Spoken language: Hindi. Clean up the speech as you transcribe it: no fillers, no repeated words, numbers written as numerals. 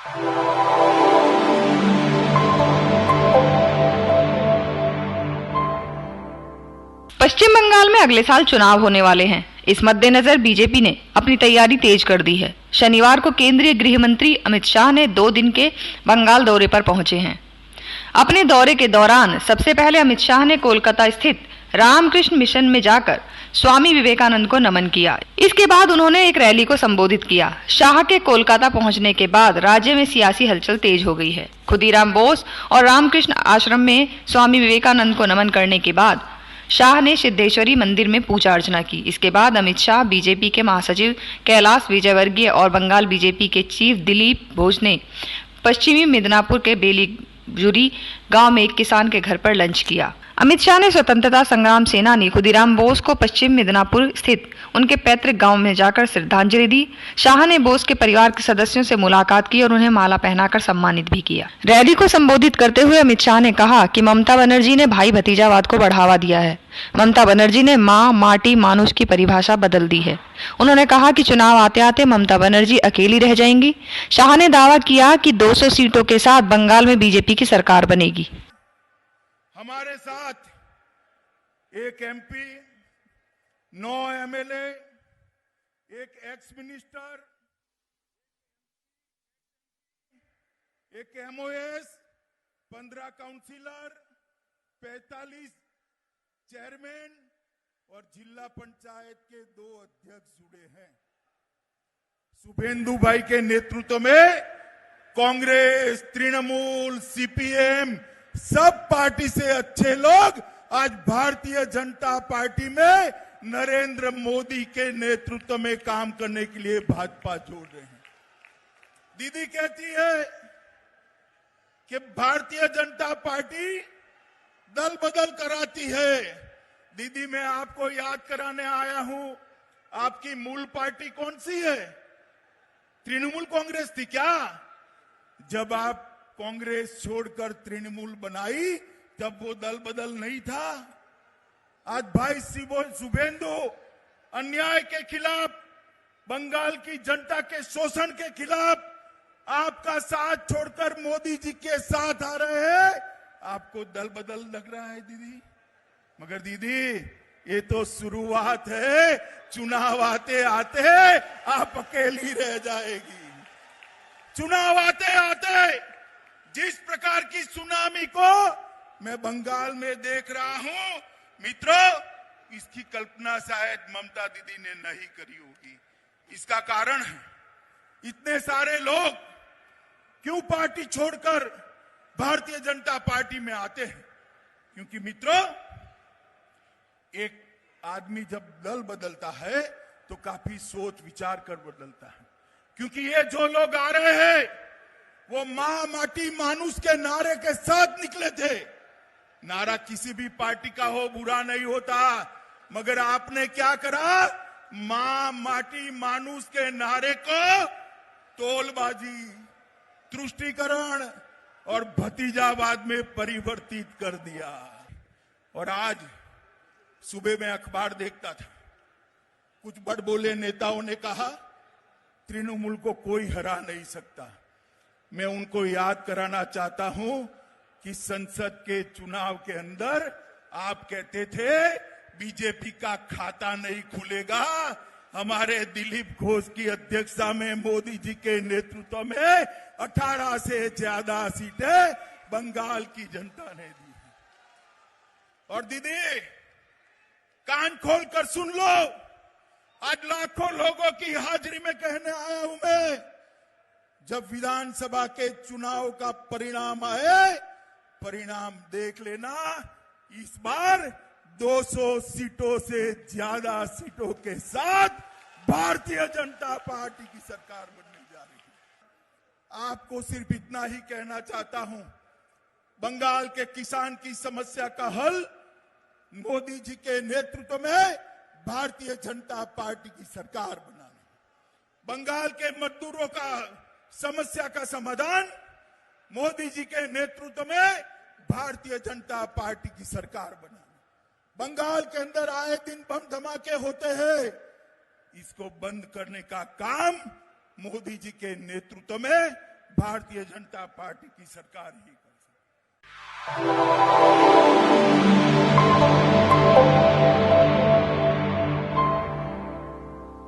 पश्चिम बंगाल में अगले साल चुनाव होने वाले हैं। इस मद्देनजर बीजेपी ने अपनी तैयारी तेज कर दी है। शनिवार को केंद्रीय गृह मंत्री अमित शाह ने 2 दिन के बंगाल दौरे पर पहुंचे हैं। अपने दौरे के दौरान सबसे पहले अमित शाह ने कोलकाता स्थित रामकृष्ण मिशन में जाकर स्वामी विवेकानंद को नमन किया। इसके बाद उन्होंने एक रैली को संबोधित किया। शाह के कोलकाता पहुंचने के बाद राज्य में सियासी हलचल तेज हो गई है। खुदीराम बोस और रामकृष्ण आश्रम में स्वामी विवेकानंद को नमन करने के बाद शाह ने सिद्धेश्वरी मंदिर में पूजा अर्चना की। इसके बाद अमित शाह, बीजेपी के महासचिव कैलाश विजयवर्गीय और बंगाल बीजेपी के चीफ दिलीप घोष ने पश्चिमी मिदनापुर के बेलीजुरी गांव में एक किसान के घर पर लंच किया। अमित शाह ने स्वतंत्रता संग्राम सेनानी खुदीराम बोस को पश्चिम मिदनापुर स्थित उनके पैतृक गांव में जाकर श्रद्धांजलि दी। शाह ने बोस के परिवार के सदस्यों से मुलाकात की और उन्हें माला पहनाकर सम्मानित भी किया। रैली को संबोधित करते हुए अमित शाह ने कहा कि ममता बनर्जी ने भाई भतीजावाद को बढ़ावा दिया है। ममता बनर्जी ने माँ, माटी, मानुष की परिभाषा बदल दी है। उन्होंने कहा कि चुनाव आते आते ममता बनर्जी अकेली रह जाएंगी। शाह ने दावा किया कि 200 सीटों के साथ बंगाल में बीजेपी की सरकार बनेगी। हमारे साथ एक एमपी, 9 एमएलए, एक एक्स मिनिस्टर, एक एमओएस, 15 काउंसिलर, 45 चेयरमैन और जिला पंचायत के 2 अध्यक्ष जुड़े हैं। शुभेंदु भाई के नेतृत्व में कांग्रेस, तृणमूल, सीपीएम, सब पार्टी से अच्छे लोग आज भारतीय जनता पार्टी में नरेंद्र मोदी के नेतृत्व में काम करने के लिए भाजपा जोड़ रहे हैं। दीदी कहती है कि भारतीय जनता पार्टी दल बदल कराती है। दीदी, मैं आपको याद कराने आया हूं, आपकी मूल पार्टी कौन सी है? तृणमूल कांग्रेस थी क्या? जब आप कांग्रेस छोड़कर तृणमूल बनाई तब वो दल बदल नहीं था। आज भाई शुभेंदु अन्याय के खिलाफ, बंगाल की जनता के शोषण के खिलाफ आपका साथ छोड़कर मोदी जी के साथ आ रहे हैं। आपको दल बदल लग रहा है दीदी, मगर दीदी ये तो शुरुआत है। चुनाव आते आते आप अकेली रह जाएगी। चुनाव आते आते जिस प्रकार की सुनामी को मैं बंगाल में देख रहा हूं, मित्रों, इसकी कल्पना शायद ममता दीदी ने नहीं करी होगी। इसका कारण है इतने सारे लोग क्यों पार्टी छोड़कर भारतीय जनता पार्टी में आते हैं? क्योंकि मित्रों, एक आदमी जब दल बदलता है तो काफी सोच विचार कर बदलता है। क्योंकि ये जो लोग आ रहे हैं वो मां, माटी, मानुष के नारे के साथ निकले थे। नारा किसी भी पार्टी का हो, बुरा नहीं होता, मगर आपने क्या करा? मां, माटी, मानुष के नारे को तोलबाजी, तुष्टीकरण और भतीजावाद में परिवर्तित कर दिया। और आज सुबह में अखबार देखता था, कुछ बड़बोले नेताओं ने कहा तृणमूल को कोई हरा नहीं सकता। मैं उनको याद कराना चाहता हूं कि संसद के चुनाव के अंदर आप कहते थे बीजेपी का खाता नहीं खुलेगा। हमारे दिलीप घोष की अध्यक्षता में मोदी जी के नेतृत्व में 18 से ज्यादा सीटें बंगाल की जनता ने दी है। और दीदी, कान खोलकर सुन लो, आज लाखों लोगों की हाजिरी में कहने आया हूं मैं, जब विधानसभा के चुनाव का परिणाम आए, परिणाम देख लेना, इस बार 200 सीटों से ज्यादा सीटों के साथ भारतीय जनता पार्टी की सरकार बनने जा रही है। आपको सिर्फ इतना ही कहना चाहता हूं, बंगाल के किसान की समस्या का हल मोदी जी के नेतृत्व में भारतीय जनता पार्टी की सरकार बनाना, बंगाल के मजदूरों का समस्या का समाधान मोदी जी के नेतृत्व में भारतीय जनता पार्टी की सरकार बनाना। बंगाल के अंदर आए दिन बम धमाके होते हैं, इसको बंद करने का काम मोदी जी के नेतृत्व में भारतीय जनता पार्टी की सरकार ही कर सकती है।